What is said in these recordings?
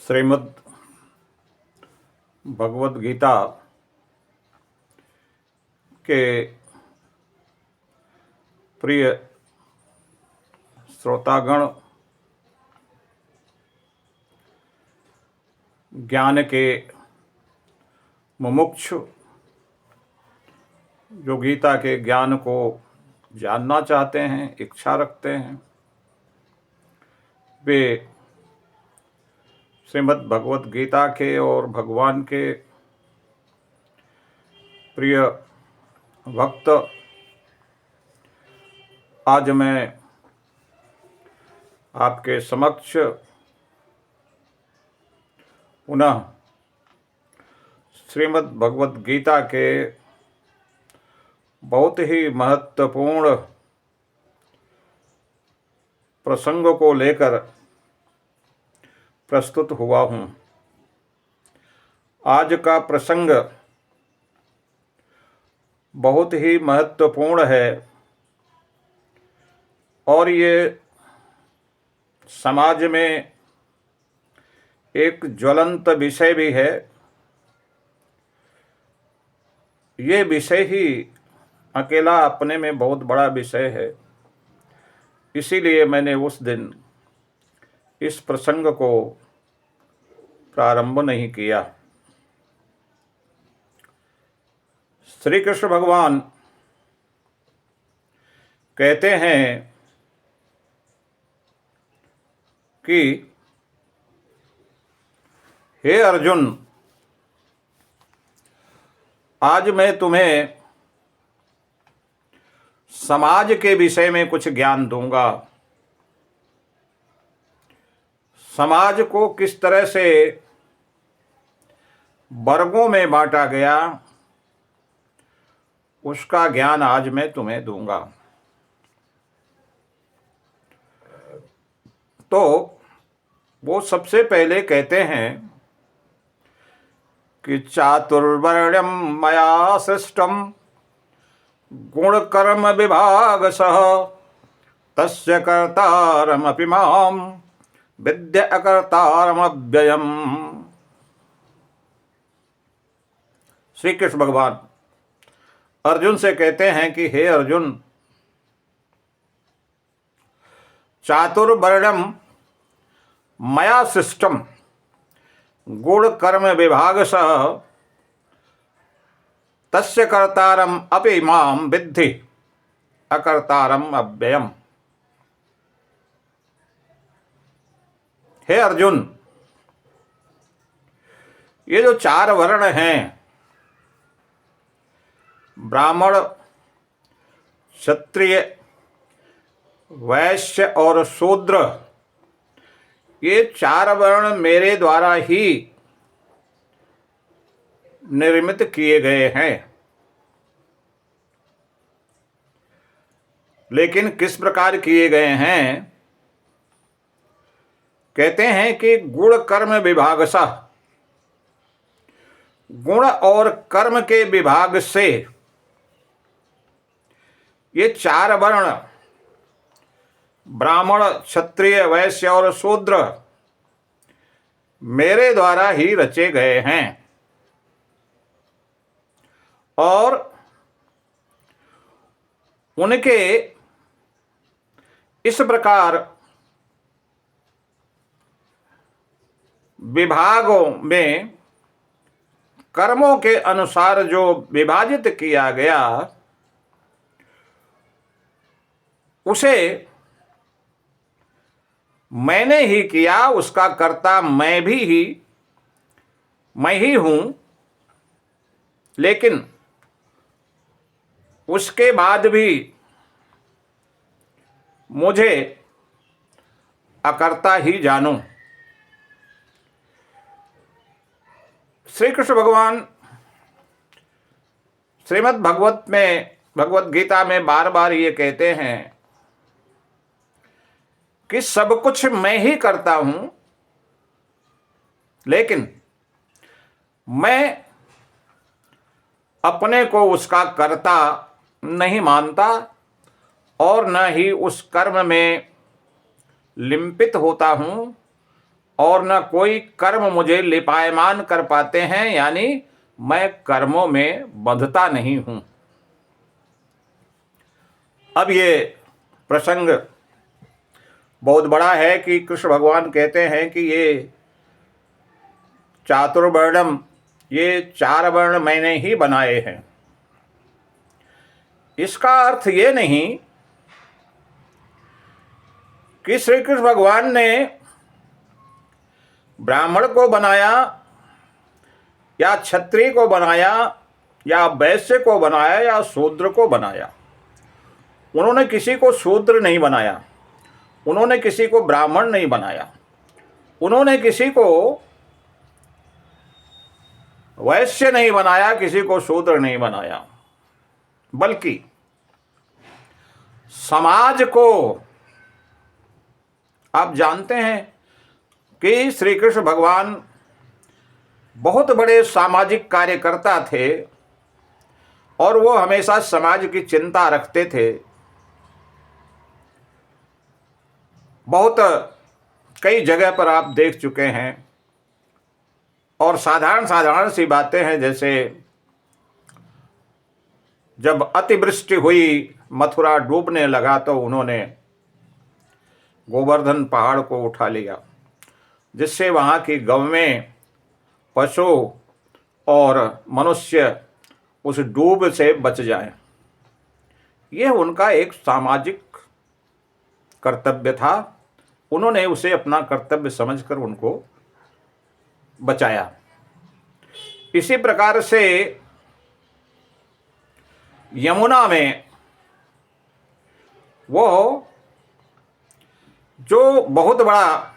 श्रीमद् भगवद गीता के प्रिय श्रोतागण, ज्ञान के मुमुक्षु जो गीता के ज्ञान को जानना चाहते हैं, इच्छा रखते हैं, वे श्रीमद् भगवद गीता के और भगवान के प्रिय भक्त, आज मैं आपके समक्ष पुनः श्रीमद् भगवद गीता के बहुत ही महत्वपूर्ण प्रसंग को लेकर प्रस्तुत हुआ हूँ। आज का प्रसंग बहुत ही महत्वपूर्ण है और ये समाज में एक ज्वलंत विषय भी है। ये विषय ही अकेला अपने में बहुत बड़ा विषय है, इसीलिए मैंने उस दिन इस प्रसंग को प्रारंभ नहीं किया। श्री कृष्ण भगवान कहते हैं कि हे अर्जुन, आज मैं तुम्हें समाज के विषय में कुछ ज्ञान दूंगा। समाज को किस तरह से वर्गों में बांटा गया, उसका ज्ञान आज मैं तुम्हें दूंगा। तो वो सबसे पहले कहते हैं कि चातुर्वर्ण्यम मया सृष्टम गुण कर्म विभागशः तस्य कर्तारमपि मां विद्य अकर्तारमव्ययम्। श्री कृष्ण भगवान अर्जुन से कहते हैं कि हे अर्जुन, चातुर्वर्ण्यम मया सृष्टम गुण कर्म विभागशः तस्य कर्तारम अपि मां विद्धि अकर्तारम अव्ययम्। हे अर्जुन, ये जो चार वर्ण हैं, ब्राह्मण, क्षत्रिय, वैश्य और शूद्र, ये चार वर्ण मेरे द्वारा ही निर्मित किए गए हैं। लेकिन किस प्रकार किए गए हैं? कहते हैं कि गुण कर्म विभागशः, गुण और कर्म के विभाग से ये चार वर्ण ब्राह्मण, क्षत्रिय, वैश्य और शूद्र मेरे द्वारा ही रचे गए हैं। और उनके इस प्रकार विभागों में कर्मों के अनुसार जो विभाजित किया गया, उसे मैंने ही किया, उसका कर्ता मैं ही हूं। लेकिन उसके बाद भी मुझे अकर्ता ही जानो। श्री कृष्ण भगवान श्रीमद् भगवद गीता में बार बार ये कहते हैं कि सब कुछ मैं ही करता हूं, लेकिन मैं अपने को उसका कर्ता नहीं मानता और न ही उस कर्म में लिंपित होता हूं और न कोई कर्म मुझे लिपायमान कर पाते हैं, यानी मैं कर्मों में बंधता नहीं हूं। अब ये प्रसंग बहुत बड़ा है कि कृष्ण भगवान कहते हैं कि ये चातुर्वर्णम, ये 4 वर्ण मैंने ही बनाए हैं। इसका अर्थ ये नहीं कि श्री कृष्ण भगवान ने ब्राह्मण को बनाया या क्षत्रिय को बनाया या वैश्य को बनाया या शूद्र को बनाया। उन्होंने किसी को शूद्र नहीं बनाया, उन्होंने किसी को ब्राह्मण नहीं बनाया, उन्होंने किसी को वैश्य नहीं बनाया, किसी को शूद्र नहीं बनाया, बल्कि समाज को, आप जानते हैं कि श्री कृष्ण भगवान बहुत बड़े सामाजिक कार्यकर्ता थे और वो हमेशा समाज की चिंता रखते थे। बहुत कई जगह पर आप देख चुके हैं और साधारण सी बातें हैं, जैसे जब अतिवृष्टि हुई, मथुरा डूबने लगा, तो उन्होंने गोवर्धन पहाड़ को उठा लिया, जिससे वहाँ की गौवें, पशु और मनुष्य उस डूब से बच जाएं। यह उनका एक सामाजिक कर्तव्य था, उन्होंने उसे अपना कर्तव्य समझकर उनको बचाया। इसी प्रकार से यमुना में वो जो बहुत बड़ा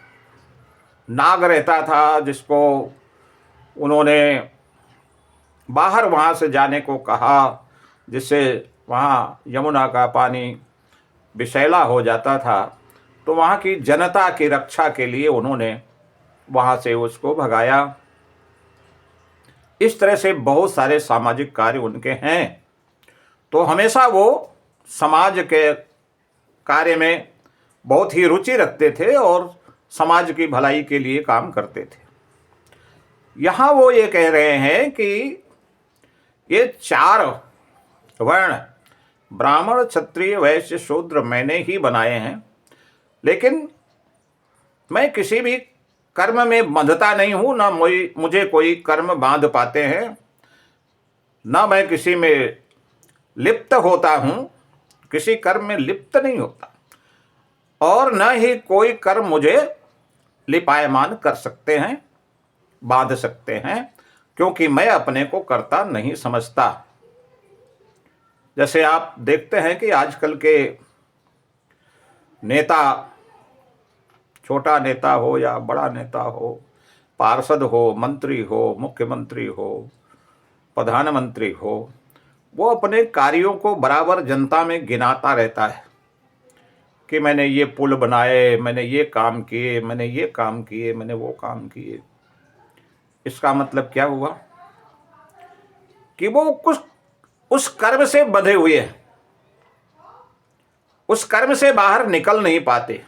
नाग रहता था, जिसको उन्होंने बाहर वहाँ से जाने को कहा, जिससे वहाँ यमुना का पानी विषैला हो जाता था, तो वहाँ की जनता की रक्षा के लिए उन्होंने वहाँ से उसको भगाया। इस तरह से बहुत सारे सामाजिक कार्य उनके हैं। तो हमेशा वो समाज के कार्य में बहुत ही रुचि रखते थे और समाज की भलाई के लिए काम करते थे। यहाँ वो ये कह रहे हैं कि ये 4 वर्ण, ब्राह्मण, क्षत्रिय, वैश्य, शूद्र, मैंने ही बनाए हैं, लेकिन मैं किसी भी कर्म में बंधता नहीं हूँ, ना मुझे कोई कर्म बांध पाते हैं, ना मैं किसी में लिप्त होता हूँ, किसी कर्म में लिप्त नहीं होता, और न ही कोई कर्म मुझे लिपायमान कर सकते हैं, बांध सकते हैं, क्योंकि मैं अपने को कर्ता नहीं समझता। जैसे आप देखते हैं कि आजकल के नेता, छोटा नेता हो या बड़ा नेता हो, पार्षद हो, मंत्री हो, मुख्यमंत्री हो, प्रधानमंत्री हो, वो अपने कार्यों को बराबर जनता में गिनाता रहता है कि मैंने ये पुल बनाए, मैंने ये काम किए, मैंने ये काम किए, मैंने वो काम किए। इसका मतलब क्या हुआ कि वो कुछ उस कर्म से बंधे हुए हैं, उस कर्म से बाहर निकल नहीं पाते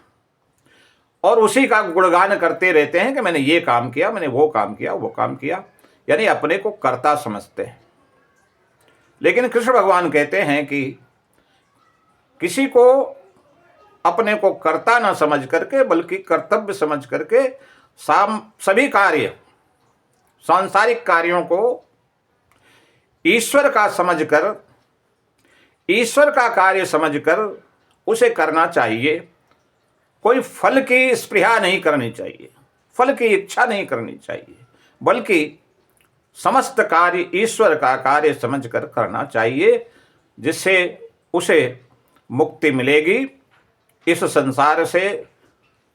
और उसी का गुणगान करते रहते हैं कि मैंने ये काम किया, मैंने वो काम किया, वो काम किया, यानी अपने को कर्ता समझते हैं। लेकिन कृष्ण भगवान कहते हैं कि किसी को अपने को कर्ता ना समझ करके, बल्कि कर्तव्य समझ करके सभी कार्य, सांसारिक कार्यों को ईश्वर का समझकर, ईश्वर का कार्य समझकर उसे करना चाहिए। कोई फल की स्पृहा नहीं करनी चाहिए, फल की इच्छा नहीं करनी चाहिए, बल्कि समस्त कार्य ईश्वर का कार्य समझकर करना चाहिए, जिससे उसे मुक्ति मिलेगी इस संसार से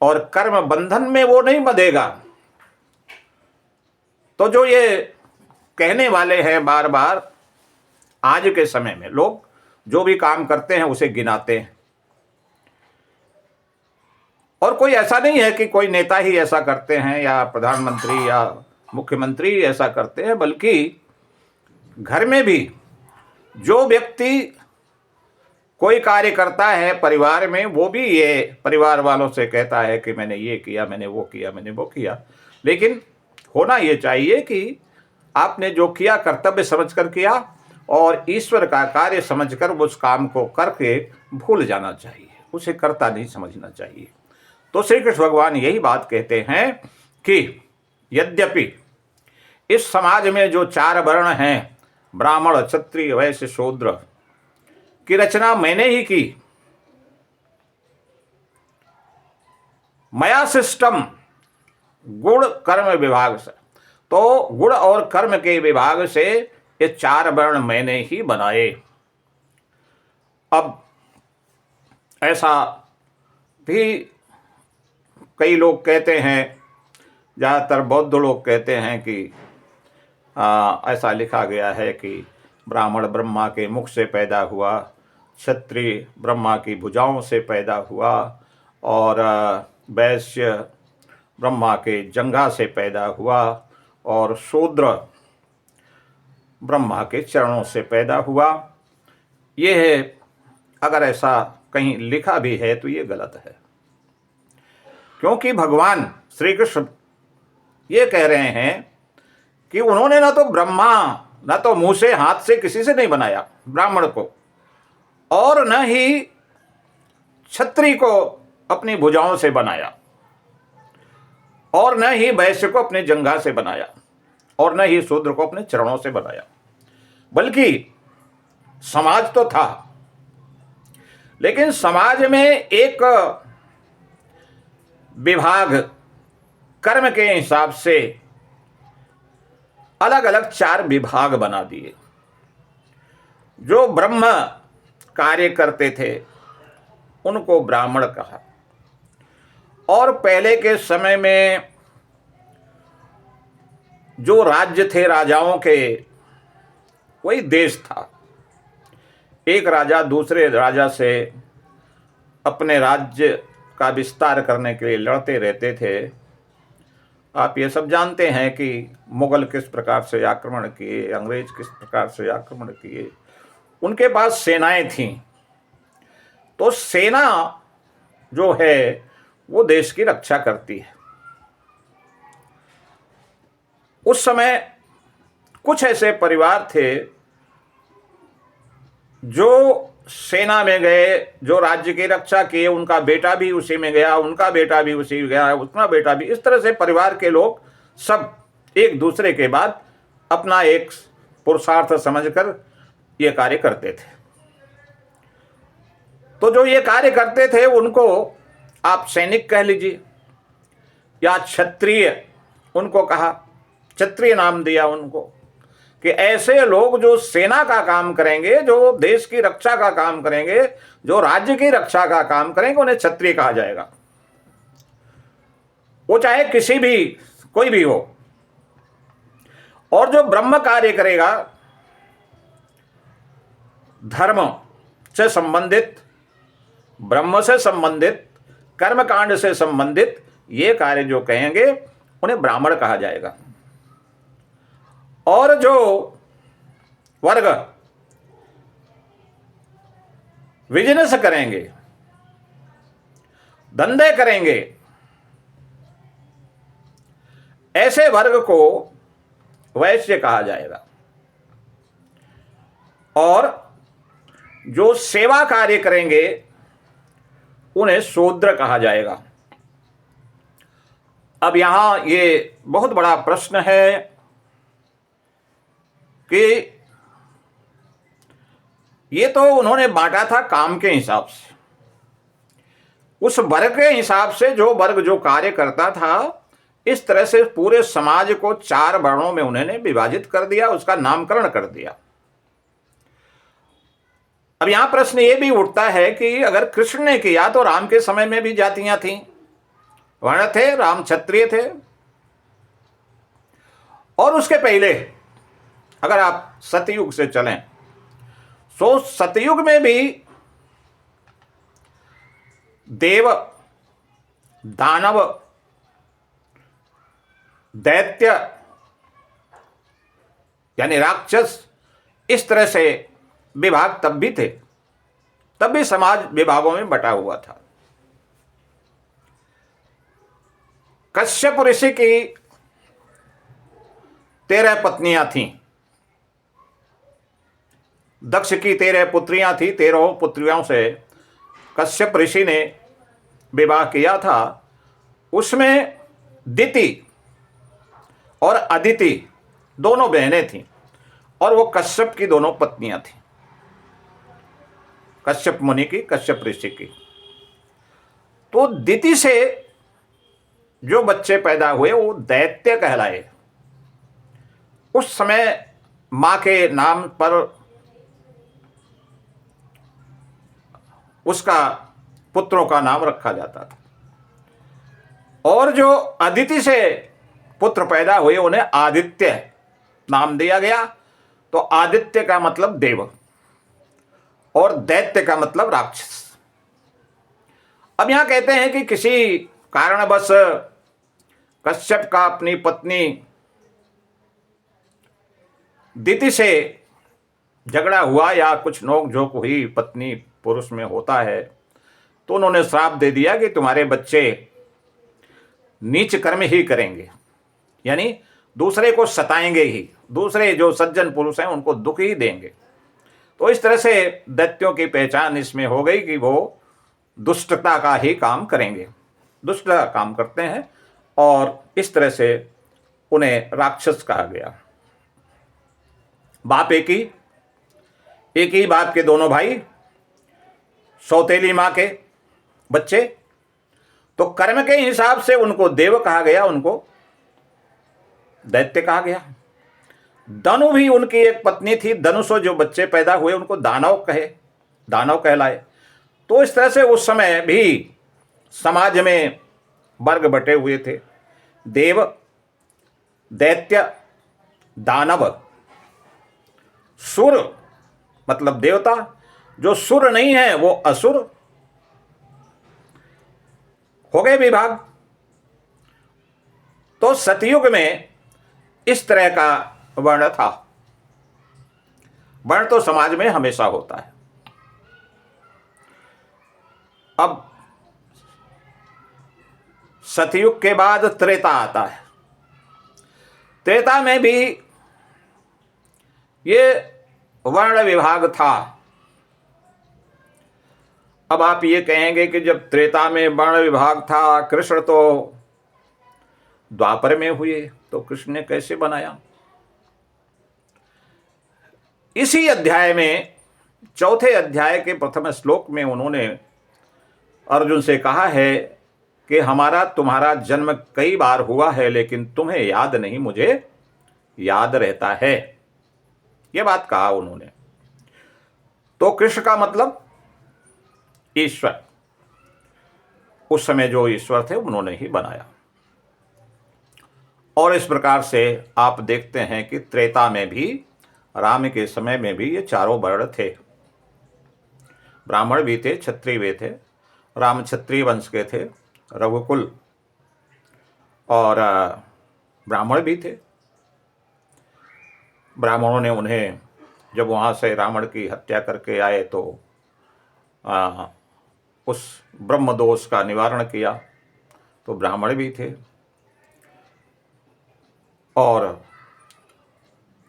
और कर्म बंधन में वो नहीं बंधेगा। तो जो ये कहने वाले हैं बार बार, आज के समय में लोग जो भी काम करते हैं उसे गिनाते हैं, और कोई ऐसा नहीं है कि कोई नेता ही ऐसा करते हैं या प्रधानमंत्री या मुख्यमंत्री ऐसा करते हैं, बल्कि घर में भी जो व्यक्ति कोई कार्य करता है परिवार में, वो भी ये परिवार वालों से कहता है कि मैंने ये किया, मैंने वो किया, मैंने वो किया। लेकिन होना ये चाहिए कि आपने जो किया कर्तव्य समझकर किया और ईश्वर का कार्य समझकर उस काम को करके भूल जाना चाहिए, उसे कर्ता नहीं समझना चाहिए। तो श्री कृष्ण भगवान यही बात कहते हैं कि यद्यपि इस समाज में जो 4 वर्ण हैं, ब्राह्मण, क्षत्रिय, वैश्य, शूद्र, की रचना मैंने ही की। मया सिस्टम गुण कर्म विभाग से, तो गुण और कर्म के विभाग से ये 4 वर्ण मैंने ही बनाए। अब ऐसा भी कई लोग कहते हैं, ज़्यादातर बौद्ध लोग कहते हैं कि ऐसा लिखा गया है कि ब्राह्मण ब्रह्मा के मुख से पैदा हुआ, क्षत्रिय ब्रह्मा की भुजाओं से पैदा हुआ और वैश्य ब्रह्मा के जंघा से पैदा हुआ और शूद्र ब्रह्मा के चरणों से पैदा हुआ। ये है, अगर ऐसा कहीं लिखा भी है तो ये गलत है, क्योंकि भगवान श्री कृष्ण ये कह रहे हैं कि उन्होंने ना तो ब्रह्मा, ना तो मुंह से हाथ से किसी से नहीं बनाया ब्राह्मण को, और न ही क्षत्रिय को अपनी भुजाओं से बनाया, और न ही वैश्य को अपने जंघा से बनाया, और न ही शूद्र को अपने चरणों से बनाया, बल्कि समाज तो था। लेकिन समाज में एक विभाग कर्म के हिसाब से अलग अलग 4 विभाग बना दिए। जो ब्रह्म कार्य करते थे उनको ब्राह्मण कहा, और पहले के समय में जो राज्य थे राजाओं के, वही देश था। एक राजा दूसरे राजा से अपने राज्य का विस्तार करने के लिए लड़ते रहते थे। आप ये सब जानते हैं कि मुगल किस प्रकार से आक्रमण किए, अंग्रेज किस प्रकार से आक्रमण किए, उनके पास सेनाएं थीं। तो सेना जो है वो देश की रक्षा करती है। उस समय कुछ ऐसे परिवार थे जो सेना में गए, जो राज्य की रक्षा किए, उनका बेटा भी उसी में गया, उनका बेटा भी उसी में गया, उतना बेटा भी, इस तरह से परिवार के लोग सब एक दूसरे के बाद अपना एक पुरुषार्थ समझकर ये कार्य करते थे। तो जो ये कार्य करते थे उनको आप सैनिक कह लीजिए या क्षत्रिय उनको कहा, क्षत्रिय नाम दिया उनको, कि ऐसे लोग जो सेना का काम करेंगे, जो देश की रक्षा का काम करेंगे, जो राज्य की रक्षा का काम करेंगे, उन्हें क्षत्रिय कहा जाएगा। वो चाहे किसी भी कोई भी हो। और जो ब्रह्म कार्य करेगा, धर्म से संबंधित, ब्रह्म से संबंधित, कर्मकांड से संबंधित ये कार्य जो कहेंगे उन्हें ब्राह्मण कहा जाएगा। और जो वर्ग बिजनेस करेंगे, धंधे करेंगे, ऐसे वर्ग को वैश्य कहा जाएगा। और जो सेवा कार्य करेंगे उन्हें शूद्र कहा जाएगा। अब यहां ये बहुत बड़ा प्रश्न है कि ये तो उन्होंने बांटा था काम के हिसाब से, उस वर्ग के हिसाब से, जो वर्ग जो कार्य करता था, इस तरह से पूरे समाज को 4 वर्णों में उन्होंने विभाजित कर दिया, उसका नामकरण कर दिया। अब यहां प्रश्न ये भी उठता है कि अगर कृष्ण ने किया तो राम के समय में भी जातियां थीं, वर्ण थे, राम क्षत्रिय थे। और उसके पहले अगर आप सतयुग से चलें तो सतयुग में भी देव, दानव, दैत्य यानी राक्षस, इस तरह से विभाग तब भी थे। तब भी समाज विभागों में बटा हुआ था। कश्यप ऋषि की 13 पत्नियां थीं। दक्ष की 13 पुत्रियां थी। 13 पुत्रियों से कश्यप ऋषि ने विवाह किया था। उसमें दिति और अदिति दोनों बहनें थीं और वो कश्यप की दोनों पत्नियां थीं, कश्यप मुनि की, कश्यप ऋषि की। तो दिति से जो बच्चे पैदा हुए वो दैत्य कहलाए। उस समय मां के नाम पर उसका पुत्रों का नाम रखा जाता था। और जो अदिति से पुत्र पैदा हुए उन्हें आदित्य नाम दिया गया। तो आदित्य का मतलब देव और दैत्य का मतलब राक्षस। अब यहां कहते हैं कि किसी कारणवश कश्यप का अपनी पत्नी दिति से झगड़ा हुआ या कुछ नोकझोंक हुई, पत्नी पुरुष में होता है, तो उन्होंने श्राप दे दिया कि तुम्हारे बच्चे नीच कर्म ही करेंगे, यानी दूसरे को सताएंगे ही, दूसरे जो सज्जन पुरुष हैं उनको दुख ही देंगे। तो इस तरह से दैत्यों की पहचान इसमें हो गई कि वो दुष्टता का ही काम करेंगे, दुष्ट काम करते हैं, और इस तरह से उन्हें राक्षस कहा गया। बाप एक ही बाप के दोनों भाई, सौतेली मां के बच्चे, तो कर्म के हिसाब से उनको देव कहा गया, उनको दैत्य कहा गया। दनु भी उनकी एक पत्नी थी, दनु से जो बच्चे पैदा हुए उनको दानव कहलाए। तो इस तरह से उस समय भी समाज में वर्ग बटे हुए थे, देव, दैत्य, दानव। सुर मतलब देवता, जो सुर नहीं है वो असुर हो गए विभाग। तो सतयुग में इस तरह का वर्ण था। वर्ण तो समाज में हमेशा होता है। अब सतयुग के बाद त्रेता आता है। त्रेता में भी ये वर्ण विभाग था। अब आप ये कहेंगे कि जब त्रेता में वर्ण विभाग था, कृष्ण तो द्वापर में हुए, तो कृष्ण ने कैसे बनाया? इसी अध्याय में, चौथे अध्याय के प्रथम श्लोक में उन्होंने अर्जुन से कहा है कि हमारा तुम्हारा जन्म कई बार हुआ है, लेकिन तुम्हें याद नहीं, मुझे याद रहता है। यह बात कहा उन्होंने। तो कृष्ण का मतलब ईश्वर, उस समय जो ईश्वर थे उन्होंने ही बनाया। और इस प्रकार से आप देखते हैं कि त्रेता में भी, राम के समय में भी ये चारों वर्ण थे। ब्राह्मण भी थे, क्षत्रिय भी थे। राम क्षत्रिय वंश के थे, रघुकुल और ब्राह्मण भी थे। ब्राह्मणों ने उन्हें जब वहाँ से रावण की हत्या करके आए तो उस ब्रह्म दोष का निवारण किया, तो ब्राह्मण भी थे। और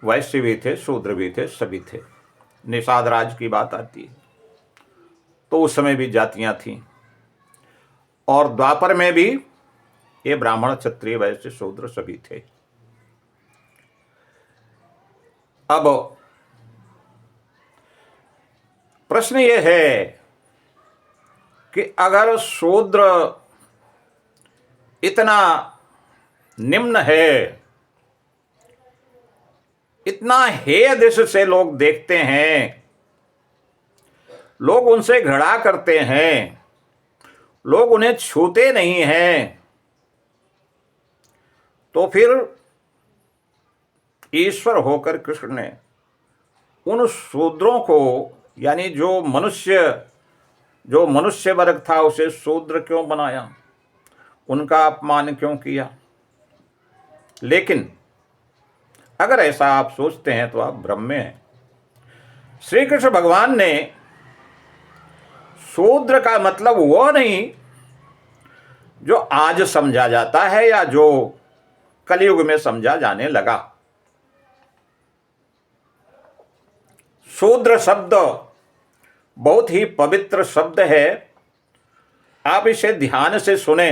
वैश्य भी थे, शूद्र भी थे, सभी थे। निषाद राज की बात आती है तो उस समय भी जातियां थीं। और द्वापर में भी ये ब्राह्मण, क्षत्रिय, वैश्य, शूद्र सभी थे। अब प्रश्न ये है कि अगर शूद्र इतना निम्न है, इतना हेय दृष्टि से लोग देखते हैं, लोग उनसे घृणा करते हैं, लोग उन्हें छूते नहीं हैं, तो फिर ईश्वर होकर कृष्ण ने उन शूद्रों को, यानी जो मनुष्य वर्ग था उसे शूद्र क्यों बनाया, उनका अपमान क्यों किया? लेकिन अगर ऐसा आप सोचते हैं तो आप भ्रम में हैं। श्री कृष्ण भगवान ने शूद्र का मतलब वो नहीं जो आज समझा जाता है या जो कलयुग में समझा जाने लगा। शूद्र शब्द बहुत ही पवित्र शब्द है। आप इसे ध्यान से सुने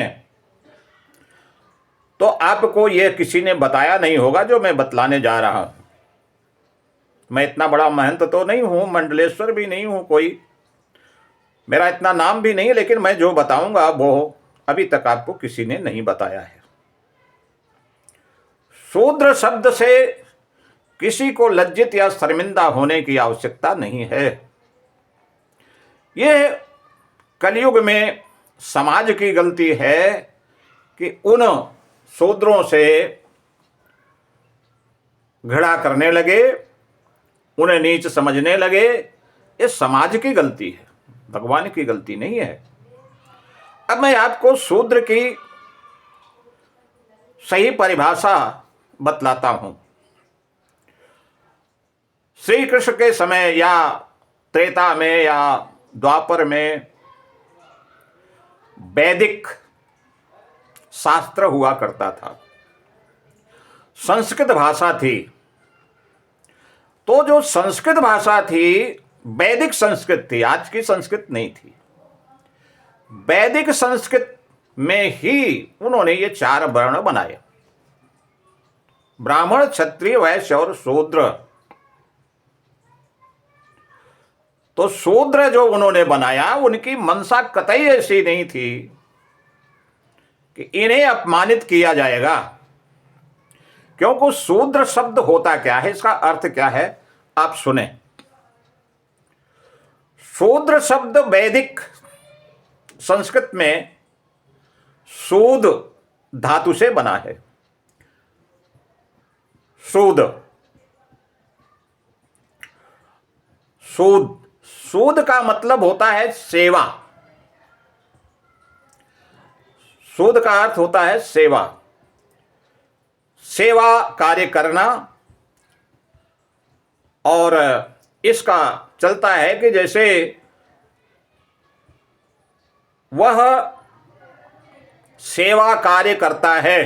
तो आपको यह किसी ने बताया नहीं होगा जो मैं बतलाने जा रहा हूं। मैं इतना बड़ा महंत तो नहीं हूं, मंडलेश्वर भी नहीं हूं, कोई मेरा इतना नाम भी नहीं है, लेकिन मैं जो बताऊंगा वो अभी तक आपको किसी ने नहीं बताया है। शूद्र शब्द से किसी को लज्जित या शर्मिंदा होने की आवश्यकता नहीं है। यह कलयुग में समाज की गलती है कि उन शूद्रों से घृणा करने लगे, उन्हें नीच समझने लगे। ये समाज की गलती है, भगवान की गलती नहीं है। अब मैं आपको शूद्र की सही परिभाषा बतलाता हूं। श्री कृष्ण के समय या त्रेता में या द्वापर में वैदिक शास्त्र हुआ करता था, संस्कृत भाषा थी। तो जो संस्कृत भाषा थी वैदिक संस्कृत थी, आज की संस्कृत नहीं थी। वैदिक संस्कृत में ही उन्होंने ये 4 वर्ण बनाए, ब्राह्मण, क्षत्रिय, वैश्य और शूद्र। तो शूद्र जो उन्होंने बनाया, उनकी मंशा कतई ऐसी नहीं थी कि इन्हें अपमानित किया जाएगा। क्योंकि शूद्र शब्द होता क्या है, इसका अर्थ क्या है, आप सुने। शूद्र शब्द वैदिक संस्कृत में शूद धातु से बना है। शूद, शूद, शूद का मतलब होता है सेवा। शूद का अर्थ होता है सेवा, सेवा कार्य करना। और इसका चलता है कि जैसे वह सेवा कार्य करता है,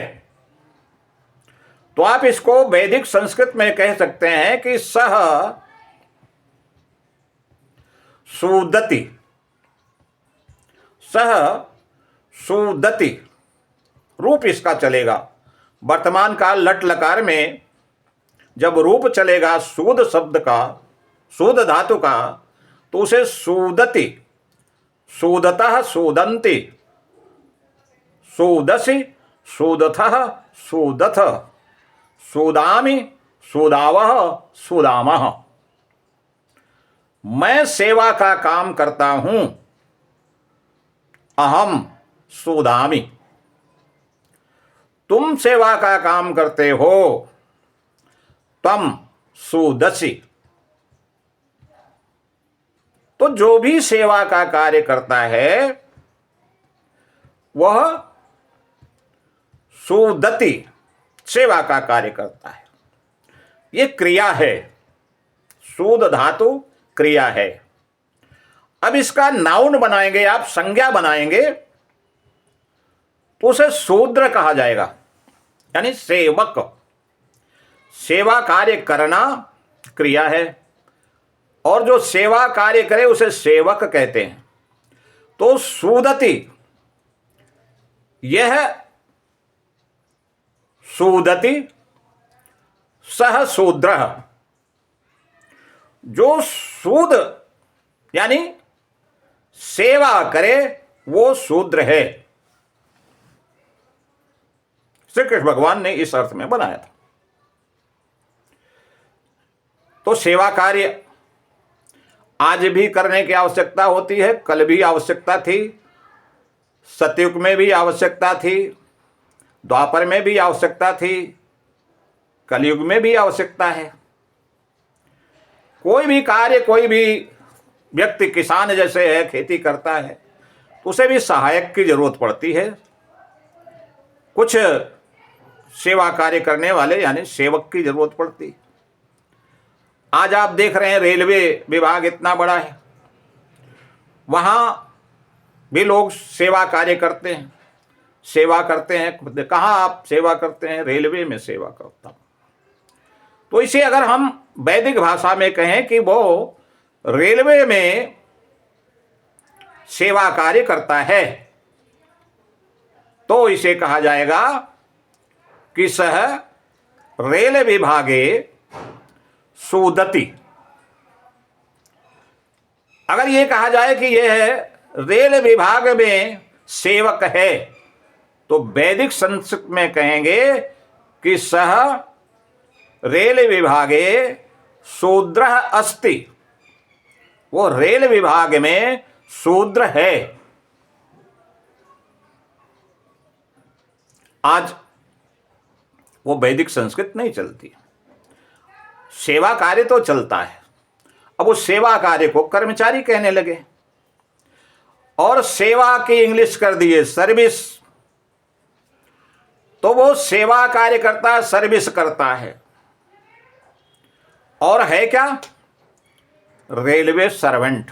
तो आप इसको वैदिक संस्कृत में कह सकते हैं कि सह सुदति, सह सुदति रूप इसका चलेगा। वर्तमान काल लट लकार में जब रूप चलेगा सूद शब्द का, सूद धातु का, तो उसे सूदति, सूदतः, सूदन्ति, सूदसि, सूदथः, सूदथ, सूदामि, सूदावः, सूदामः। मैं सेवा का काम करता हूं, अहम सूदामि। तुम सेवा का काम करते हो, तम सूदसि। तो जो भी सेवा का कार्य करता है वह सुदति, सेवा का कार्य करता है। यह क्रिया है, सूद धातु क्रिया है। अब इसका नाउन बनाएंगे आप, संज्ञा बनाएंगे, तो उसे शूद्र कहा जाएगा, यानी सेवक। सेवा कार्य करना क्रिया है, और जो सेवा कार्य करे उसे सेवक कहते हैं। तो सूदति, यह सूदति सह शूद्र, जो सूद यानी सेवा करे वो शूद्र है। श्री कृष्ण भगवान ने इस अर्थ में बनाया था। तो सेवा कार्य आज भी करने की आवश्यकता होती है, कल भी आवश्यकता थी, सतयुग में भी आवश्यकता थी, द्वापर में भी आवश्यकता थी, कलयुग में भी आवश्यकता है। कोई भी कार्य, कोई भी व्यक्ति, किसान जैसे है, खेती करता है, तो उसे भी सहायक की जरूरत पड़ती है। कुछ सेवा कार्य करने वाले यानी सेवक की जरूरत पड़ती है। आज आप देख रहे हैं रेलवे विभाग इतना बड़ा है, वहाँ भी लोग सेवा कार्य करते हैं, सेवा करते हैं। कहाँ आप सेवा करते हैं? रेलवे में सेवा करता हूँ। तो इसे अगर हम वैदिक भाषा में कहें कि वो रेलवे में सेवा कार्य करता है, तो इसे कहा जाएगा कि सह रेल विभागे सुदति। अगर ये कहा जाए कि यह रेल विभाग में सेवक है, तो वैदिक संस्कृत में कहेंगे कि सह रेल विभागे शूद्र अस्ति। वो रेल विभाग में शूद्र है। आज वो वैदिक संस्कृत नहीं चलती, सेवा कार्य तो चलता है। अब उस सेवा कार्य को कर्मचारी कहने लगे और सेवा की इंग्लिश कर दिए सर्विस। तो वो सेवा कार्य करता है, सर्विस करता है, और है क्या? रेलवे सर्वेंट,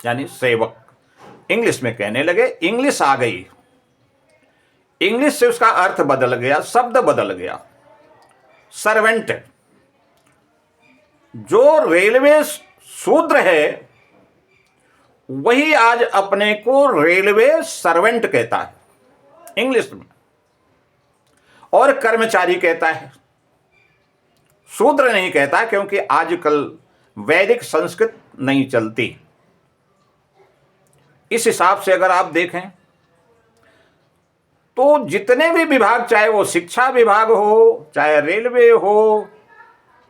यानी सेवक। इंग्लिश में कहने लगे, इंग्लिश आ गई, इंग्लिश से उसका अर्थ बदल गया, शब्द बदल गया। सर्वेंट, जो रेलवे शूद्र है वही आज अपने को रेलवे सर्वेंट कहता है इंग्लिश में, और कर्मचारी कहता है, शूद्र नहीं कहता, क्योंकि आजकल वैदिक संस्कृत नहीं चलती। इस हिसाब से अगर आप देखें तो जितने भी विभाग, चाहे वो शिक्षा विभाग हो, चाहे रेलवे हो,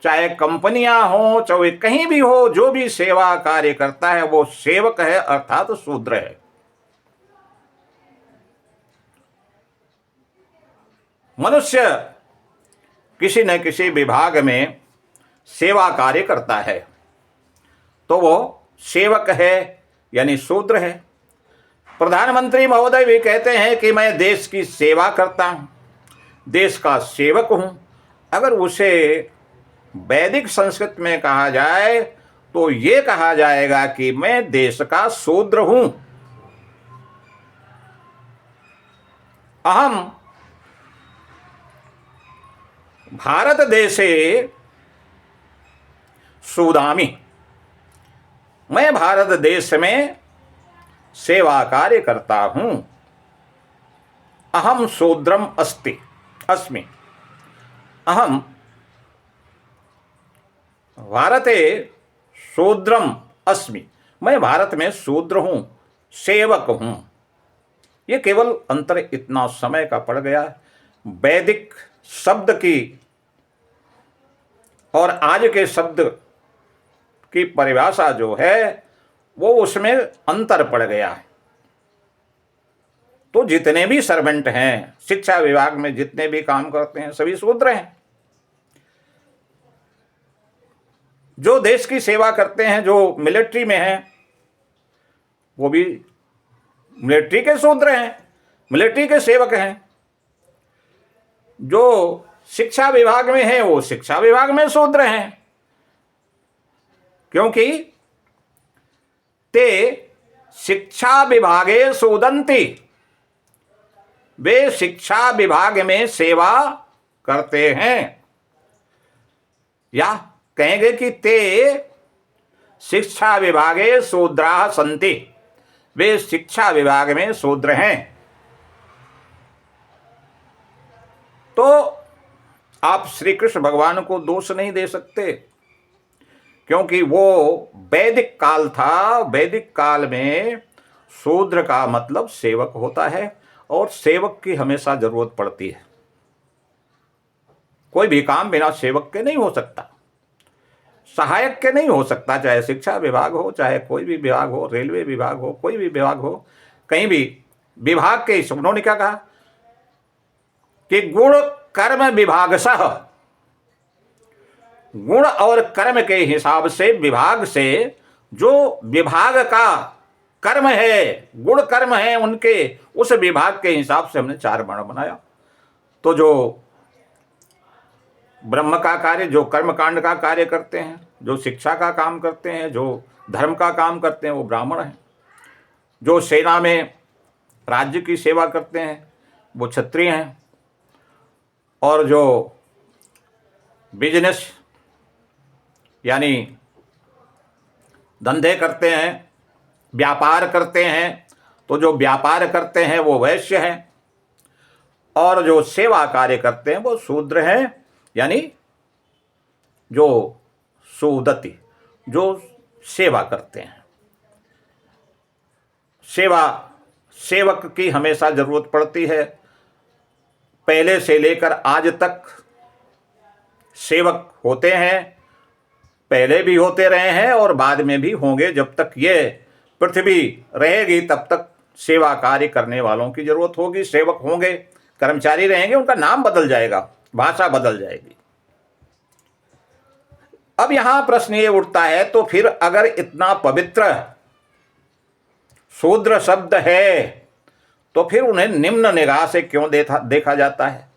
चाहे कंपनियां हो, चाहे कहीं भी हो, जो भी सेवा कार्य करता है वो सेवक है, अर्थात शूद्र है। मनुष्य किसी न किसी विभाग में सेवा कार्य करता है तो वो सेवक है, यानी शूद्र है। प्रधानमंत्री महोदय भी कहते हैं कि मैं देश की सेवा करता हूं, देश का सेवक हूं। अगर उसे वैदिक संस्कृत में कहा जाए तो ये कहा जाएगा कि मैं देश का शूद्र हूं। अहम भारत देशे सूदामी, मैं भारत देश में सेवा कार्य करता हूं। अहम शूद्रम अस्मि, अहम भारते शूद्रम अस्मि, मैं भारत में शूद्र हूं, सेवक हूं। ये केवल अंतर इतना समय का पड़ गया वैदिक शब्द की और आज के शब्द की परिभाषा जो है वो उसमें अंतर पड़ गया है। तो जितने भी सर्वेंट हैं, शिक्षा विभाग में जितने भी काम करते हैं, सभी शूद्र हैं। जो देश की सेवा करते हैं, जो मिलिट्री में हैं, वो भी मिलिट्री के शूद्र हैं, मिलिट्री के सेवक हैं। जो शिक्षा विभाग में है वो शिक्षा विभाग में शूद्र हैं, क्योंकि ते शिक्षा विभागे शोदन्ति, वे शिक्षा विभाग में सेवा करते हैं। या कहेंगे कि ते शिक्षा विभागे शूद्राः सन्ति, वे शिक्षा विभाग में शूद्र हैं। तो आप श्री कृष्ण भगवान को दोष नहीं दे सकते, क्योंकि वो वैदिक काल था। वैदिक काल में शूद्र का मतलब सेवक होता है, और सेवक की हमेशा जरूरत पड़ती है। कोई भी काम बिना सेवक के नहीं हो सकता, सहायक के नहीं हो सकता। चाहे शिक्षा विभाग हो, चाहे कोई भी विभाग हो, रेलवे विभाग हो, कोई भी विभाग हो, कहीं भी विभाग के, उन्होंने क्या कहा कि गुण कर्म विभागशः, गुण और कर्म के हिसाब से विभाग से जो विभाग का कर्म है, गुण कर्म है उनके, उस विभाग के हिसाब से हमने 4 वर्ण बनाया। तो जो ब्रह्म का कार्य, जो कर्म कांड का कार्य करते हैं, जो शिक्षा का काम करते हैं, जो धर्म का काम करते हैं, वो ब्राह्मण हैं। जो सेना में राज्य की सेवा करते हैं वो क्षत्रिय हैं, और जो बिजनेस यानी धंधे करते हैं, व्यापार करते हैं, तो जो व्यापार करते हैं वो वैश्य हैं, और जो सेवा कार्य करते हैं वो शूद्र हैं, यानी जो सुदति, जो सेवा करते हैं। सेवक की हमेशा जरूरत पड़ती है। पहले से लेकर आज तक सेवक होते हैं, पहले भी होते रहे हैं और बाद में भी होंगे। जब तक ये पृथ्वी रहेगी तब तक सेवा कार्य करने वालों की जरूरत होगी। सेवक होंगे, कर्मचारी रहेंगे, उनका नाम बदल जाएगा, भाषा बदल जाएगी। अब यहां प्रश्न ये उठता है, तो फिर अगर इतना पवित्र शूद्र शब्द है तो फिर उन्हें निम्न निगाह से क्यों देखा जाता है?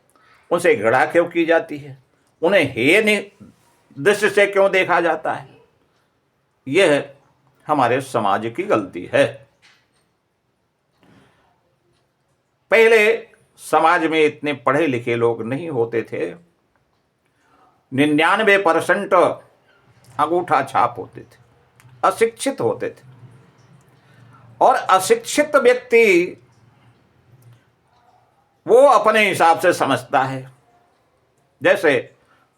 उनसे घृणा क्यों की जाती है? उन्हें हेय दृष्टि से क्यों देखा जाता है? यह हमारे समाज की गलती है। पहले समाज में इतने पढ़े लिखे लोग नहीं होते थे। 99% अंगूठा छाप होते थे, अशिक्षित होते थे। और अशिक्षित व्यक्ति वो अपने हिसाब से समझता है। जैसे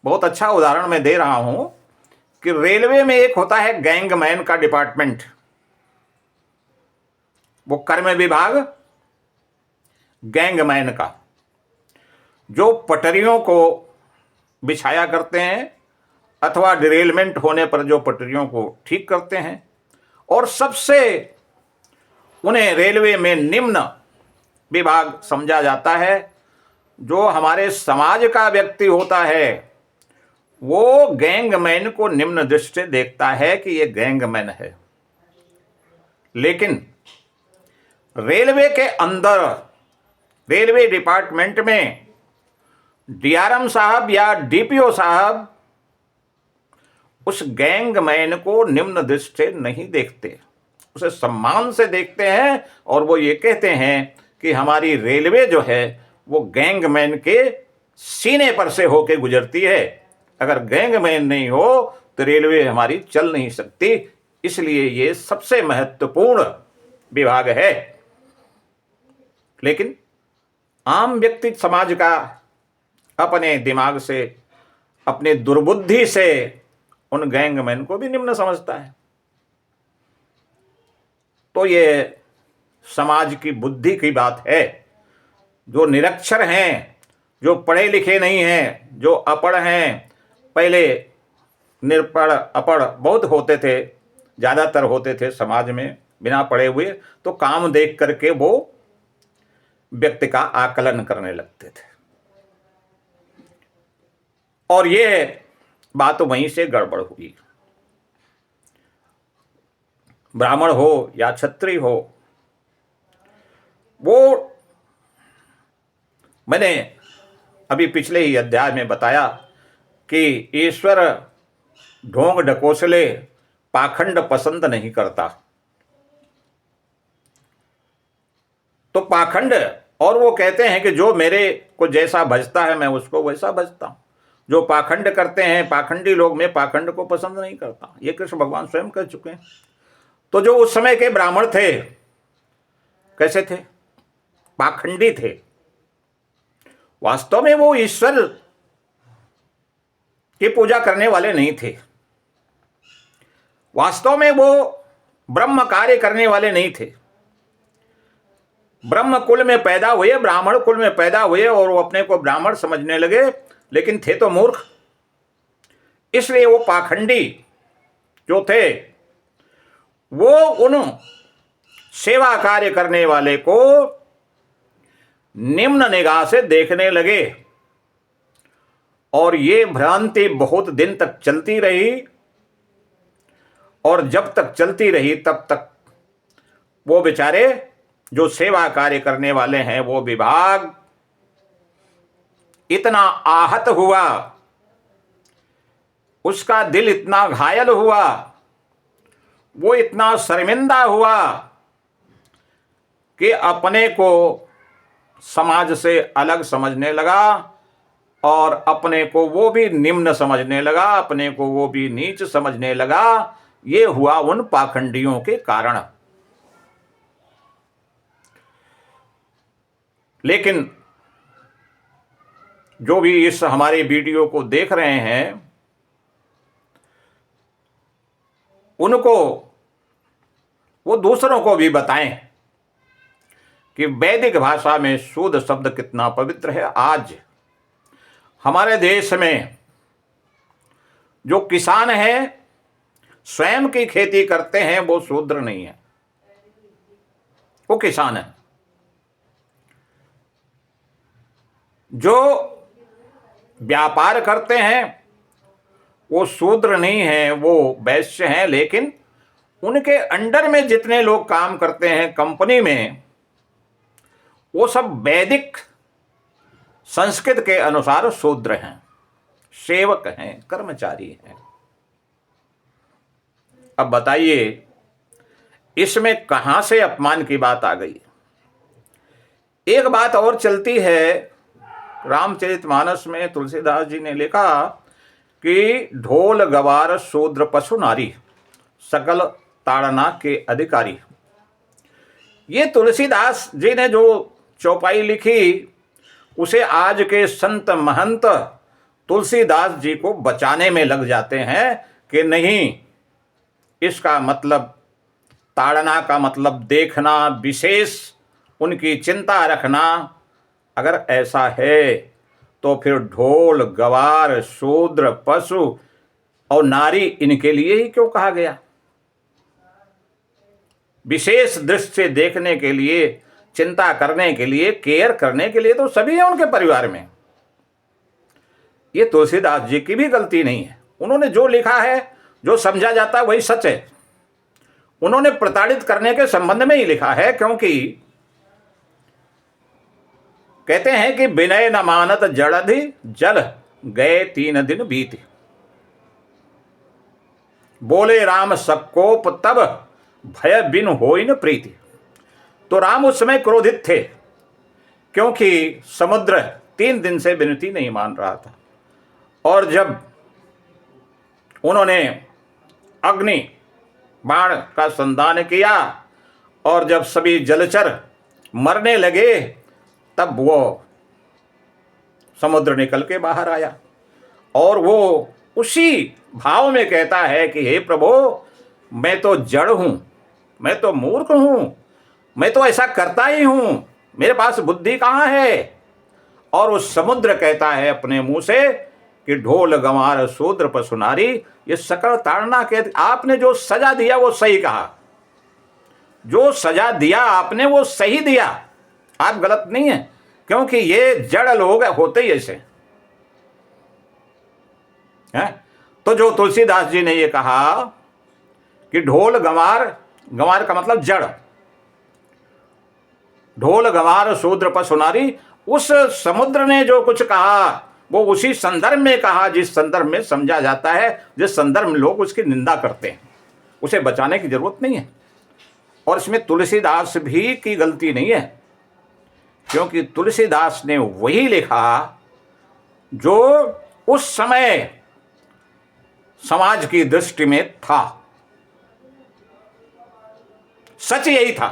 बहुत अच्छा उदाहरण मैं दे रहा हूं कि रेलवे में एक होता है गैंगमैन का डिपार्टमेंट, वो कर्म विभाग गैंगमैन का, जो पटरियों को बिछाया करते हैं अथवा डिरेलमेंट होने पर जो पटरियों को ठीक करते हैं। और सबसे उन्हें रेलवे में निम्न विभाग समझा जाता है। जो हमारे समाज का व्यक्ति होता है वो गैंगमैन को निम्न दृष्टि से देखता है कि ये गैंगमैन है। लेकिन रेलवे के अंदर, रेलवे डिपार्टमेंट में डीआरएम साहब या डीपीओ साहब उस गैंगमैन को निम्न दृष्टि से नहीं देखते, उसे सम्मान से देखते हैं। और वो ये कहते हैं कि हमारी रेलवे जो है वो गैंगमैन के सीने पर से होके गुजरती है। अगर गैंगमैन नहीं हो तो रेलवे हमारी चल नहीं सकती। इसलिए ये सबसे महत्वपूर्ण विभाग है। लेकिन आम व्यक्ति समाज का अपने दिमाग से, अपने दुर्बुद्धि से उन गैंगमैन को भी निम्न समझता है। तो ये समाज की बुद्धि की बात है। जो निरक्षर हैं, जो पढ़े लिखे नहीं हैं, जो अपढ़ हैं, पहले निरपढ़ अपढ़ बहुत होते थे, ज़्यादातर होते थे समाज में बिना पढ़े हुए, तो काम देख करके वो व्यक्ति का आकलन करने लगते थे। और ये बात वहीं से गड़बड़ हुई। ब्राह्मण हो या क्षत्रिय हो, वो मैंने अभी पिछले ही अध्याय में बताया कि ईश्वर ढोंग ढकोसले पाखंड पसंद नहीं करता। तो पाखंड, और वो कहते हैं कि जो मेरे को जैसा भजता है मैं उसको वैसा भजता हूं। जो पाखंड करते हैं, पाखंडी लोग, मैं पाखंड को पसंद नहीं करता। ये कृष्ण भगवान स्वयं कह चुके हैं। तो जो उस समय के ब्राह्मण थे, कैसे थे? पाखंडी थे। वास्तव में वो ईश्वर की पूजा करने वाले नहीं थे। वास्तव में वो ब्रह्म कार्य करने वाले नहीं थे। ब्रह्म कुल में पैदा हुए, ब्राह्मण कुल में पैदा हुए और वो अपने को ब्राह्मण समझने लगे, लेकिन थे तो मूर्ख। इसलिए वो पाखंडी जो थे वो उन सेवा कार्य करने वाले को निम्न निगाह से देखने लगे। और ये भ्रांति बहुत दिन तक चलती रही, और जब तक चलती रही तब तक वो बेचारे जो सेवा कार्य करने वाले हैं, वो विभाग इतना आहत हुआ, उसका दिल इतना घायल हुआ, वो इतना शर्मिंदा हुआ कि अपने को समाज से अलग समझने लगा और अपने को वो भी निम्न समझने लगा, अपने को वो भी नीच समझने लगा। ये हुआ उन पाखंडियों के कारण। लेकिन जो भी इस हमारे वीडियो को देख रहे हैं, उनको वो दूसरों को भी बताएं कि वैदिक भाषा में शुद्ध शब्द कितना पवित्र है। आज हमारे देश में जो किसान हैं, स्वयं की खेती करते हैं, वो शूद्र नहीं है, वो किसान है। जो व्यापार करते हैं वो शूद्र नहीं है, वो वैश्य हैं। लेकिन उनके अंडर में जितने लोग काम करते हैं कंपनी में, वो सब वैदिक संस्कृत के अनुसार शूद्र हैं, सेवक हैं, कर्मचारी हैं। अब बताइए इसमें कहां से अपमान की बात आ गई। एक बात और चलती है, रामचरितमानस में तुलसीदास जी ने लिखा कि ढोल गवार शूद्र पशु नारी सकल ताड़ना के अधिकारी। ये तुलसीदास जी ने जो चौपाई लिखी, उसे आज के संत महंत तुलसीदास जी को बचाने में लग जाते हैं कि नहीं, इसका मतलब ताड़ना का मतलब देखना, विशेष उनकी चिंता रखना। अगर ऐसा है तो फिर ढोल गवार शूद्र पशु और नारी इनके लिए ही क्यों कहा गया? विशेष दृष्टि से देखने के लिए, चिंता करने के लिए, केयर करने के लिए तो सभी है उनके परिवार में। ये तुलसीदास जी की भी गलती नहीं है। उन्होंने जो लिखा है, जो समझा जाता है वही सच है। उन्होंने प्रताड़ित करने के संबंध में ही लिखा है, क्योंकि कहते हैं कि विनय न मानत जड़धि जल गए 3 दिन बीत। बोले राम सकोप तब भय बिन होई न प्रीति। तो राम उस समय क्रोधित थे, क्योंकि समुद्र 3 दिन से विनती नहीं मान रहा था। और जब उन्होंने अग्नि बाण का संधान किया और जब सभी जलचर मरने लगे, तब वो समुद्र निकल के बाहर आया और वो उसी भाव में कहता है कि हे प्रभु, मैं तो जड़ हूं, मैं तो मूर्ख हूं, मैं तो ऐसा करता ही हूं, मेरे पास बुद्धि कहां है। और उस समुद्र कहता है अपने मुंह से कि ढोल गंवार शूद्र पशु नारी, ये सकल ताड़ना के। आपने जो सजा दिया वो सही कहा, जो सजा दिया आपने वो सही दिया, आप गलत नहीं है। क्योंकि ये जड़ लोग होते ही ऐसे हैं। तो जो तुलसीदास जी ने ये कहा कि ढोल गंवार, गंवार का मतलब जड़, ढोल गंवार शूद्र पशु नारी, उस समुद्र ने जो कुछ कहा वो उसी संदर्भ में कहा जिस संदर्भ में समझा जाता है, जिस संदर्भ में लोग उसकी निंदा करते हैं। उसे बचाने की जरूरत नहीं है। और इसमें तुलसीदास भी की गलती नहीं है, क्योंकि तुलसीदास ने वही लिखा जो उस समय समाज की दृष्टि में था। सच यही था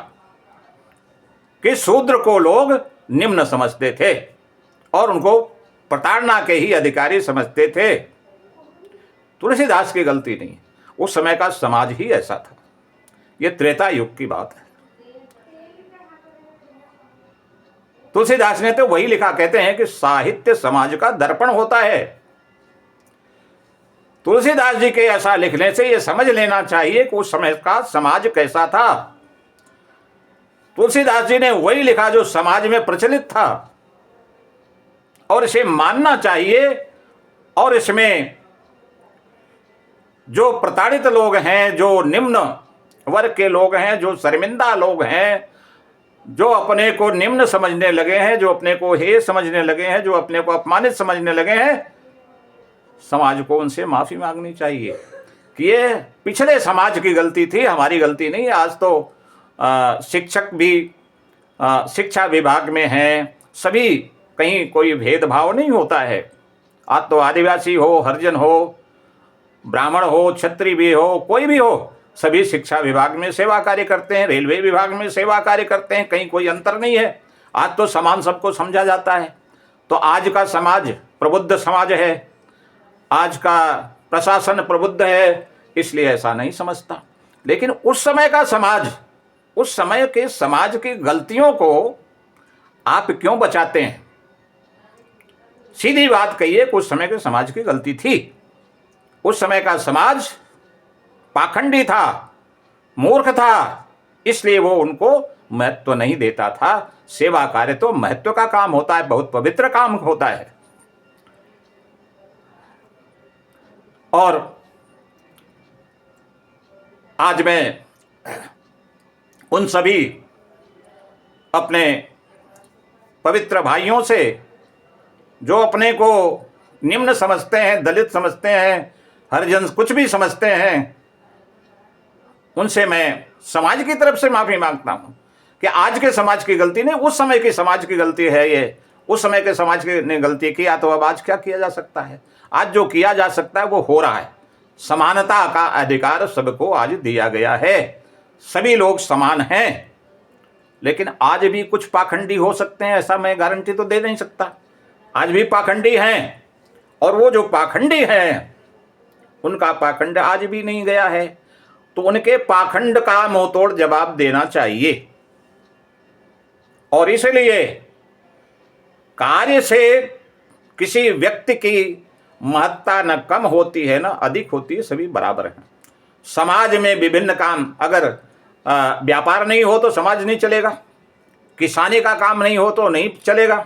कि शूद्र को लोग निम्न समझते थे और उनको प्रताड़ना के ही अधिकारी समझते थे। तुलसीदास की गलती नहीं, उस समय का समाज ही ऐसा था। यह त्रेता युग की बात है। तुलसीदास ने तो वही लिखा। कहते हैं कि साहित्य समाज का दर्पण होता है। तुलसीदास जी के ऐसा लिखने से यह समझ लेना चाहिए कि उस समय का समाज कैसा था। तुलसीदास जी ने वही लिखा जो समाज में प्रचलित था और इसे मानना चाहिए। और इसमें जो प्रताड़ित लोग हैं, जो निम्न वर्ग के लोग हैं, जो शर्मिंदा लोग हैं, जो अपने को निम्न समझने लगे हैं, जो अपने को हे समझने लगे हैं, जो अपने को अपमानित समझने लगे हैं, समाज को उनसे माफ़ी मांगनी चाहिए कि ये पिछले समाज की गलती थी, हमारी गलती नहीं। आज तो शिक्षक भी शिक्षा विभाग में हैं, सभी, कहीं कोई भेदभाव नहीं होता है। आज तो आदिवासी हो, हरिजन हो, ब्राह्मण हो, क्षत्रिय भी हो, कोई भी हो, सभी शिक्षा विभाग में सेवा कार्य करते हैं, रेलवे विभाग में सेवा कार्य करते हैं, कहीं कोई अंतर नहीं है। आज तो समान सबको समझा जाता है। तो आज का समाज प्रबुद्ध समाज है, आज का प्रशासन प्रबुद्ध है, इसलिए ऐसा नहीं समझता। लेकिन उस समय का समाज, उस समय के समाज की गलतियों को आप क्यों बचाते हैं? सीधी बात कहिए कि उस समय के समाज की गलती थी। उस समय का समाज पाखंडी था, मूर्ख था, इसलिए वो उनको महत्व नहीं देता था। सेवा कार्य तो महत्व का काम होता है, बहुत पवित्र काम होता है। और आज मैं उन सभी अपने पवित्र भाइयों से जो अपने को निम्न समझते हैं, दलित समझते हैं, हरिजन कुछ भी समझते हैं, उनसे मैं समाज की तरफ से माफी मांगता हूं कि आज के समाज की गलती नहीं, उस समय के समाज की गलती है ये। उस समय के समाज ने गलती किया तो अब आज क्या किया जा सकता है? आज जो किया जा सकता है वो हो रहा है। समानता का अधिकार सबको आज दिया गया है, सभी लोग समान हैं। लेकिन आज भी कुछ पाखंडी हो सकते हैं, ऐसा मैं गारंटी तो दे नहीं सकता। आज भी पाखंडी हैं, और वो जो पाखंडी हैं उनका पाखंड आज भी नहीं गया है, तो उनके पाखंड का मुंहतोड़ जवाब देना चाहिए। और इसलिए कार्य से किसी व्यक्ति की महत्ता न कम होती है न अधिक होती है, सभी बराबर हैं। समाज में विभिन्न काम, अगर व्यापार नहीं हो तो समाज नहीं चलेगा, किसानी का काम नहीं हो तो नहीं चलेगा,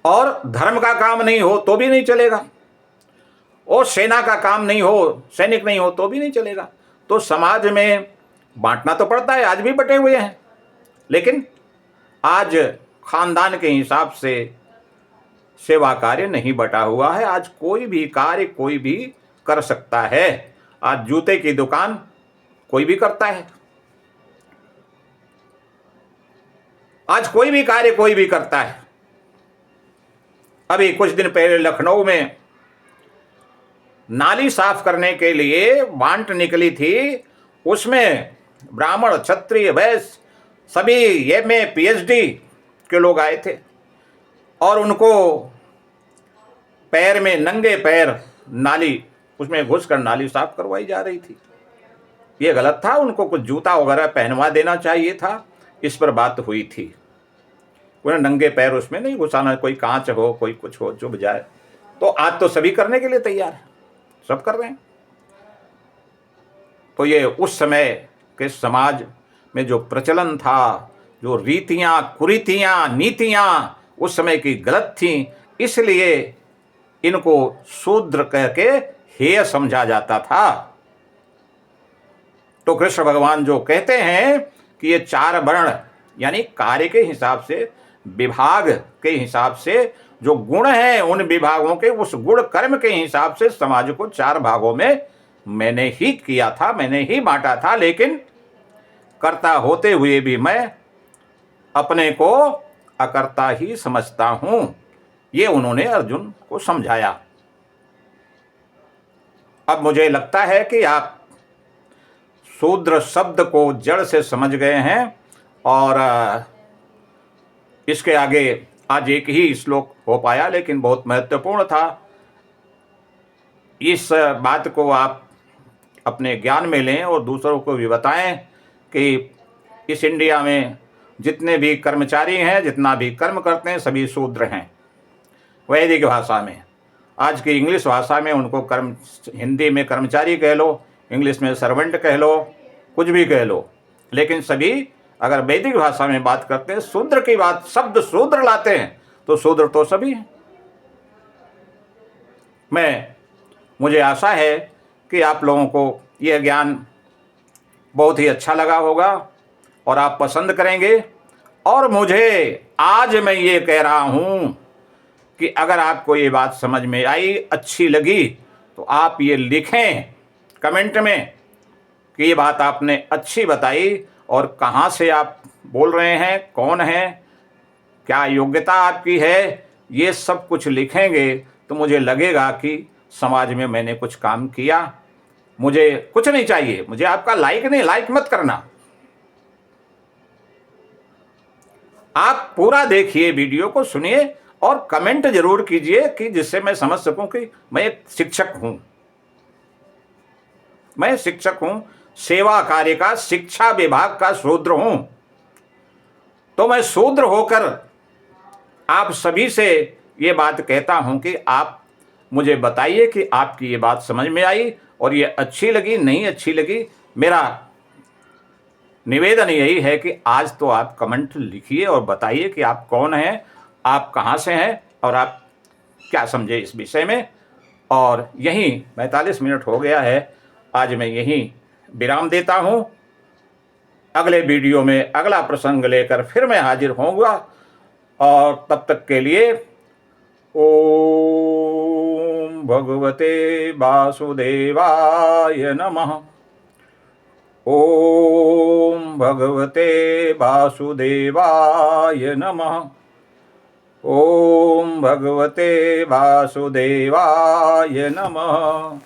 और धर्म का काम नहीं हो तो भी नहीं चलेगा, और सेना का काम नहीं हो, सैनिक नहीं हो तो भी नहीं चलेगा। तो समाज में बांटना तो पड़ता है, आज भी बटे हुए हैं। लेकिन आज खानदान के हिसाब से सेवा कार्य नहीं बटा हुआ है। आज कोई भी कार्य कोई भी कर सकता है। आज जूते की दुकान कोई भी करता है, आज कोई भी कार्य कोई भी करता है। अभी कुछ दिन पहले लखनऊ में नाली साफ करने के लिए वांट निकली थी, उसमें ब्राह्मण, क्षत्रिय, वैश्य सभी एमए पीएचडी के लोग आए थे, और उनको पैर में, नंगे पैर नाली, उसमें घुसकर नाली साफ करवाई जा रही थी। ये गलत था, उनको कुछ जूता वगैरह पहनवा देना चाहिए था, इस पर बात हुई थी। उन्हें नंगे पैर उसमें नहीं घुसाना, कोई कांच हो, कोई कुछ हो, चुभ जाए। तो आज तो सभी करने के लिए तैयार है, सब कर रहे हैं। तो ये उस समय के समाज में जो प्रचलन था, जो रीतियां, कुरीतियां, नीतियां उस समय की गलत थीं, इसलिए इनको शूद्र कह के हेय समझा जाता था। तो कृष्ण भगवान जो कहते हैं कि ये चार वर्ण, यानी कार्य के हिसाब से, विभाग के हिसाब से जो गुण हैं, उन विभागों के उस गुण कर्म के हिसाब से समाज को चार भागों में मैंने ही किया था, मैंने ही बांटा था। लेकिन कर्ता होते हुए भी मैं अपने को अकर्ता ही समझता हूं, ये उन्होंने अर्जुन को समझाया। अब मुझे लगता है कि आप शूद्र शब्द को जड़ से समझ गए हैं, और इसके आगे आज एक ही श्लोक हो पाया, लेकिन बहुत महत्वपूर्ण था। इस बात को आप अपने ज्ञान में लें और दूसरों को भी बताएं कि इस इंडिया में जितने भी कर्मचारी हैं, जितना भी कर्म करते हैं, सभी शूद्र हैं। वैदिक भाषा में, आज की इंग्लिश भाषा में उनको हिंदी में कर्मचारी कह लो, इंग्लिश में सर्वेंट कह लो, कुछ भी कह लो, लेकिन सभी अगर वैदिक भाषा में बात करते हैं, शूद्र की बात, शब्द शूद्र लाते हैं, तो शूद्र तो सभी हैं। मुझे आशा है कि आप लोगों को यह ज्ञान बहुत ही अच्छा लगा होगा और आप पसंद करेंगे। और मुझे आज मैं ये कह रहा हूँ कि अगर आपको ये बात समझ में आई, अच्छी लगी, तो आप ये लिखें कमेंट में कि ये बात आपने अच्छी बताई और कहाँ से आप बोल रहे हैं, कौन हैं, क्या योग्यता आपकी है, ये सब कुछ लिखेंगे तो मुझे लगेगा कि समाज में मैंने कुछ काम किया। मुझे कुछ नहीं चाहिए, मुझे आपका लाइक नहीं, लाइक मत करना। आप पूरा देखिए, वीडियो को सुनिए और कमेंट जरूर कीजिए कि जिससे मैं समझ सकूं कि मैं एक शिक्षक हूं। मैं शिक्षक हूं, सेवा कार्य का, शिक्षा विभाग का शूद्र हूं। तो मैं शूद्र होकर आप सभी से ये बात कहता हूं कि आप मुझे बताइए कि आपकी ये बात समझ में आई और ये अच्छी लगी, नहीं अच्छी लगी। मेरा निवेदन यही है कि आज तो आप कमेंट लिखिए और बताइए कि आप कौन हैं, आप कहाँ से हैं और आप क्या समझे इस विषय में। और यहीं 45 मिनट हो गया है, आज मैं यहीं विराम देता हूँ। अगले वीडियो में अगला प्रसंग लेकर फिर मैं हाजिर होऊंगा, और तब तक के लिए ओम भगवते वासुदेवाय नमः। ओम भगवते वासुदेवाय नमः। ओम भगवते वासुदेवाय नमः।